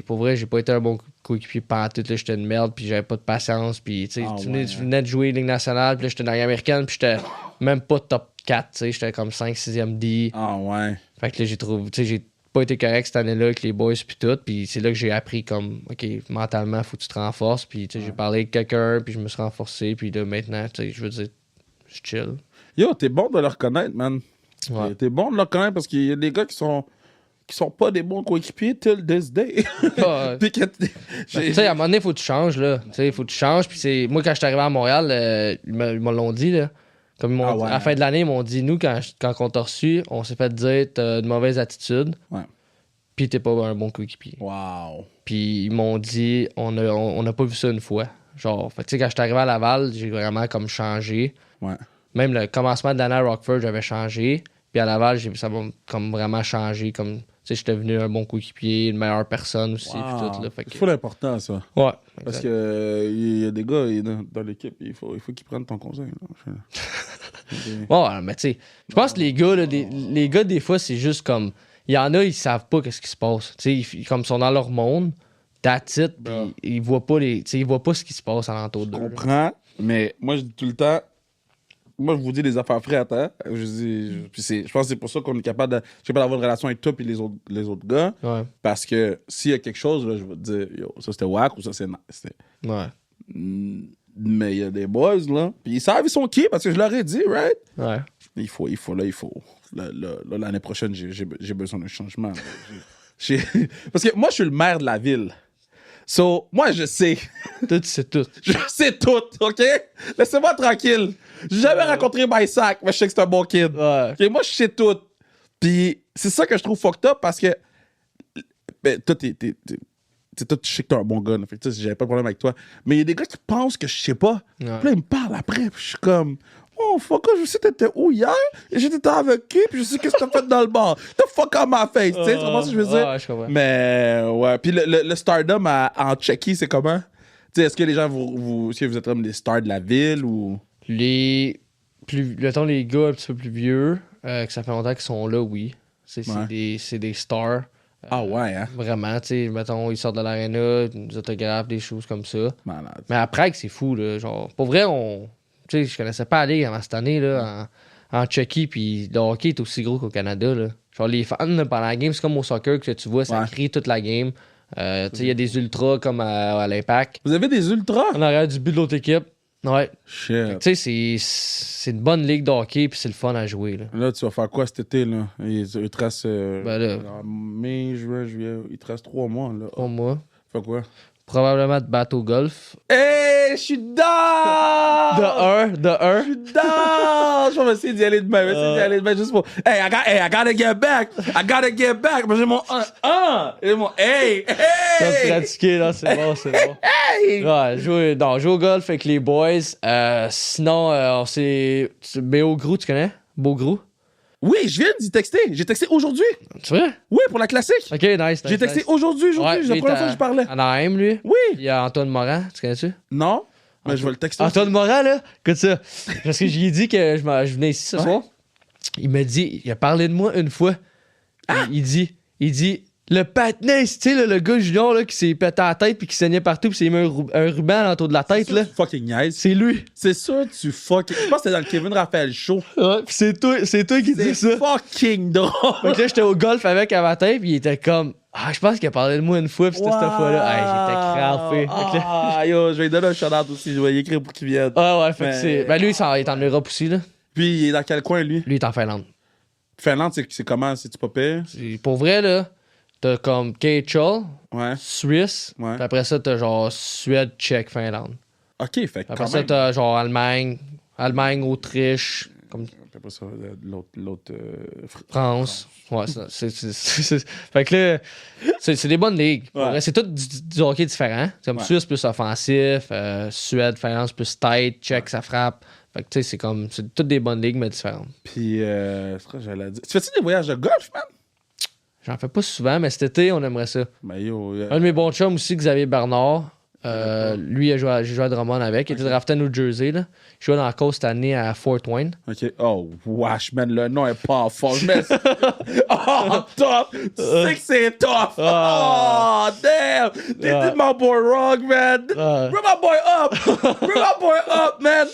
pour vrai, j'ai pas été un bon coéquipier pantoute, là, j'étais une merde, puis j'avais pas de patience, puis tu sais, je venais de jouer Ligue nationale, puis là, j'étais dans la Ligue américaine, puis j'étais même pas top 4, tu sais, j'étais comme 5-6e D. Ah, ouais. Fait que là, j'ai pas été correct cette année-là avec les boys, puis tout, puis c'est là que j'ai appris comme, OK, mentalement, faut que tu te renforces, puis tu sais, j'ai parlé avec quelqu'un, puis je me suis renforcé, puis là, maintenant, tu sais, je veux dire, je chill. Yo, t'es bon de le reconnaître, man. Ouais. T'es bon de le reconnaître parce qu'il y a des gars qui sont pas des bons coéquipiers till this day. Puis que tu sais, à un moment donné, faut que tu changes, là. Tu sais, faut que tu changes. Puis moi, quand je suis arrivé à Montréal, ils me l'ont dit, là. Comme ils m'ont dit, à la fin de l'année, ils m'ont dit, nous, quand on t'a reçu, on s'est fait dire, t'as une mauvaise attitude. Ouais. Puis t'es pas un bon coéquipier. Wow. Puis ils m'ont dit, on n'a pas vu ça une fois. Genre, fait tu sais, quand je suis arrivé à Laval, j'ai vraiment comme changé. Ouais. Même le commencement de l'année à Rockford, j'avais changé. Puis à Laval, ça m'a comme vraiment changé. Comme, tu sais, je suis devenu un bon coéquipier, une meilleure personne aussi. Puis tout, là, C'est full important, ça. Ouais. Parce que il y a des gars dans l'équipe, il faut qu'ils prennent ton conseil. Ouais, mais tu sais, je pense que les gars, là, les gars, des fois, c'est juste comme. Il y en a, ils savent pas qu'est-ce qui se passe. Tu sais, comme ils sont dans leur monde, that's it, puis ils voient pas ils voient pas ce qui se passe alentour d'eux. Je comprends, mais moi, je dis tout le temps, moi, je vous dis les affaires frères, hein. Je pense que c'est pour ça qu'on est capable d'avoir une relation avec toi et les autres gars. Ouais. Parce que s'il y a quelque chose, là, je vais te dire, yo, ça c'était whack ou ça c'est nice. Ouais. Mais il y a des boys, là. Puis ils savent, ils sont qui, parce que je leur ai dit, right? Ouais. Il faut. Là, l'année prochaine, j'ai besoin d'un changement. Parce que moi, je suis le maire de la ville. So, moi, je sais. Tout, c'est tout. Je sais tout, OK? Laissez-moi tranquille. J'ai jamais rencontré Mysac, mais je sais que c'est un bon kid. Ouais. OK, moi, je sais tout. Puis c'est ça que je trouve fucked up parce que ben, toi, tu sais que t'es un bon gars. Fait que j'avais pas de problème avec toi. Mais il y a des gars qui pensent que je sais pas. Puis là, ils me parlent après. Puis je suis comme, oh, fuck, je sais t'étais où hier? Et j'étais avec qui? Puis je sais qu'est-ce que t'as fait dans le bar. The fuck on my face. Tu sais, tu comprends ce que je veux dire? Ouais, je comprends. Mais, ouais. Puis le stardom en Tchéquie, c'est comment? Tu sais, est-ce que les gens, est-ce que vous êtes comme les stars de la ville ou. Mettons, les gars un petit peu plus vieux, que ça fait longtemps qu'ils sont là, oui. C'est des stars. Ah ouais, hein? Vraiment, tu sais, mettons, ils sortent de l'aréna, des autographes, des choses comme ça. Malade. Mais après, c'est fou, là. Genre, pour vrai, tu sais, je connaissais pas la ligue avant cette année, là, en Tchéquie, puis le hockey est aussi gros qu'au Canada, là. Genre, les fans, là, pendant la game, c'est comme au soccer que tu vois, ça crie toute la game. Tu sais, il y a des ultras comme à l'Impact. Vous avez des ultras? En arrière du but de l'autre équipe. Ouais. Shit. Tu sais, c'est une bonne ligue de hockey, puis c'est le fun à jouer, là. Là, tu vas faire quoi cet été, là? Il te reste... Ben là. Mai, juin, juillet... Il te reste 3 mois, là. Pour moi. Fais quoi? Probablement de battre au golf. Hey, je suis down! De 1. Je suis down! Je vais essayer d'y aller demain. Juste pour... Hey, I gotta get back! Mais j'ai mon 1! J'ai mon... Hey! Ça se pratiquer, là, c'est bon. Hey! Ouais, jouer au golf avec les boys. Sinon, c'est Béo Grou, tu connais? Beau Grou? Oui, je viens d'y texter. J'ai texté aujourd'hui. C'est vrai? Oui, pour la classique. Ok, nice. J'ai texté aujourd'hui. Ouais, C'est la première fois que je parlais. En AM, lui. Oui. Il y a Antoine Morin, tu connais-tu? Non, mais je vais le texter. Antoine Morin, là, écoute ça. Parce que je lui ai dit que je venais ici ce soir. Il a parlé de moi une fois. Il dit, le patinet, tu sais, le gars junior là, qui s'est pété la tête puis qui saignait partout puis s'est mis un ruban autour de la tête, là. Tu fucking niaise. C'est lui. C'est sûr, tu fucking. Je pense que c'était dans le Kevin Raphaël Show. Ouais, pis c'est toi qui dis ça. C'est fucking drôle. Donc là, j'étais au golf avec à matin puis il était comme, je pense qu'il a parlé de moi une fois pis c'était cette fois-là. J'étais crampé. Yo, je vais lui donner un shout-out aussi. Je vais y écrire pour qu'il vienne. Ouais, fait que c'est. Ben lui, il est en Europe aussi, là. Puis il est dans quel coin, lui? Lui, il est en Finlande. Finlande, c'est comment? C'est-tu pas pire? Pour vrai, là, t'as comme KHL, Suisse, Ouais. puis après ça, t'as genre Suède, Tchèque, Finlande. Ok, fait que Après ça, t'as genre Allemagne, Autriche, comme Après ça, l'autre. France. Ouais, fait que là, c'est des bonnes ligues. Ouais. Vrai, c'est tout du hockey différent. C'est comme Suisse plus offensif, Suède, Finlande plus tight, Tchèque, ça frappe. Fait que tu sais, c'est toutes des bonnes ligues, mais différentes. Puis, c'est quoi j'allais dire? Tu fais-tu des voyages de golf, man? J'en fais pas souvent, mais cet été, on aimerait ça. Ben yo, Un de mes bons chums aussi, Xavier Bernard. Lui, j'ai joué à Drummond avec. Il était drafté à New Jersey. Là. Il jouait dans la côte cette année à Fort Wayne. OK. Oh, wesh, man, le nom est pas fort. Mais... oh, tough! Tu sais que c'est tough! Oh, damn! They did my boy wrong, man! Bring my boy up, man!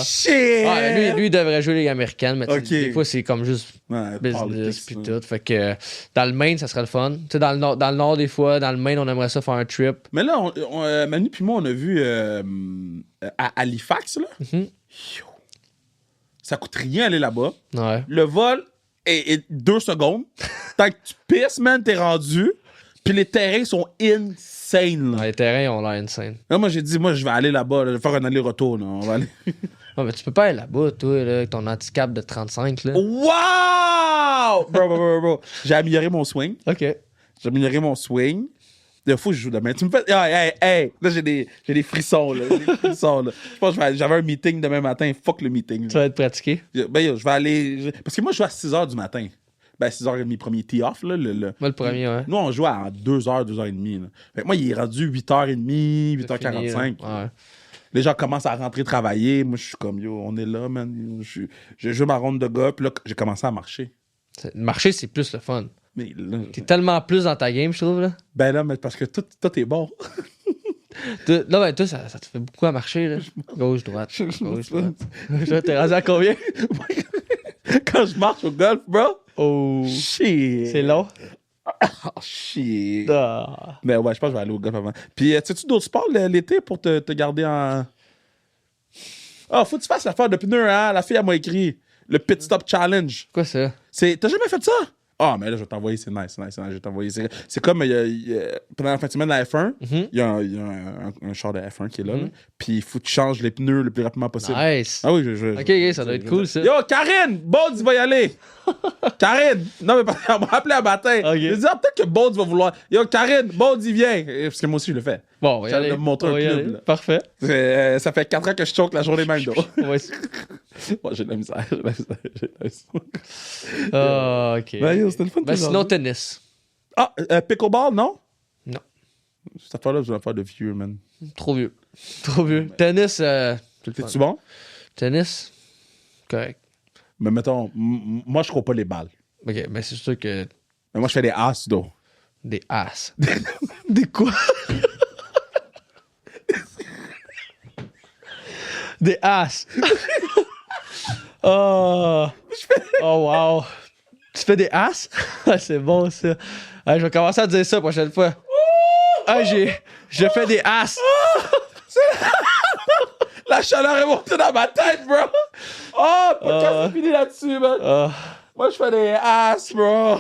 Shit! Lui, il devrait jouer Ligue américaine, mais okay. Des fois, c'est comme juste business pis tout. Fait que dans le Maine, ça serait le fun. Tu sais, dans le nord, des fois, dans le Maine, on aimerait ça faire un trip. Mais là, Manu puis moi, on a vu à Halifax, là. Mm-hmm. Yo. Ça coûte rien aller là-bas. Ouais. Le vol est 2 secondes. Tant que tu pisses, man, t'es rendu. Puis les terrains sont insane, là. Ouais, les terrains ont l'air insane. Là, moi, j'ai dit, je vais aller là-bas, là, faire un aller-retour, là. On va aller. Ouais, mais tu peux pas aller là-bas, toi, là, avec ton handicap de 35, là. Wow! Bro. J'ai amélioré mon swing. OK. J'ai amélioré mon swing. Il faut que je joue demain. Tu me fais. Hey. Là, j'ai des frissons, là. Je pense que j'avais un meeting demain matin. Fuck le meeting. Tu vas être pratiqué? Ben, je vais aller. Parce que moi, je joue à 6h du matin. Ben, 6h30, premier tee-off, là. Moi, le premier, ouais. Nous, on joue à 2h, 2h30. Là. Fait que moi, il est rendu 8h30, 8h45. Ouais. Les gens commencent à rentrer travailler. Moi, je suis comme, yo, on est là, man. Je joue ma ronde de gars. Puis là, j'ai commencé à marcher. Marcher, c'est plus le fun. Mais là, T'es tellement plus dans ta game, je trouve, là. ben là, mais parce que tout est bon. Là, ben, toi, ça te fait beaucoup à marcher, là. Gauche, droite. Gauche, droite. T'es rendu à combien? Quand je marche au golf, bro. Oh. Shit. C'est long? Oh, shit. Ah. Mais ouais, je pense que je vais aller au golf avant. Puis, sais-tu d'autres sports l'été pour te garder en. Ah, faut que tu fasses l'affaire de pneus, hein? La fille, elle m'a écrit. Le Pit Stop Challenge. Quoi, ça? T'as jamais fait ça? Ah, mais là, je vais t'envoyer, c'est nice. Je vais t'envoyer. C'est comme, pendant la fin de semaine de la F1, il y a un char de F1 qui est là, là. Puis il faut que tu changes les pneus le plus rapidement possible. Nice. Ah oui, Ok, ça doit être cool, ça. Yo, Karine! Bones, il va y aller! Karine! Non, mais elle m'a appelé un matin. Ok. Je dit, peut-être que Bones va vouloir. Yo, Karine, Bones, il vient. Parce que moi aussi, je le fais. Bon, on va y aller. Me montrer On va y un aller. club. Là. Parfait. Ça fait 4 ans que je choque la journée même, d'eau. Ouais. J'ai de la misère. Ah, ok. Ben, yo, c'était le fun de Ben, te sinon, jaser. tennis. Ah, pickleball, non? Non. Cette affaire-là, c'est une affaire de vieux, man. Trop vieux. Trop vieux. Tennis, T'es-tu bon? tennis, correct. Mais mettons, moi, je crois pas les balles. Ok, mais c'est sûr que Mais moi, je fais des as, d'eau. des as. Des quoi? Des as. Oh. Oh, wow. Tu fais des as? Ah, c'est bon, ça. Ah, je vais commencer à dire ça la prochaine fois. Ah, je fais des as. La chaleur est montée dans ma tête, bro! Oh, podcast est fini là-dessus, man! Moi, je fais des as, bro!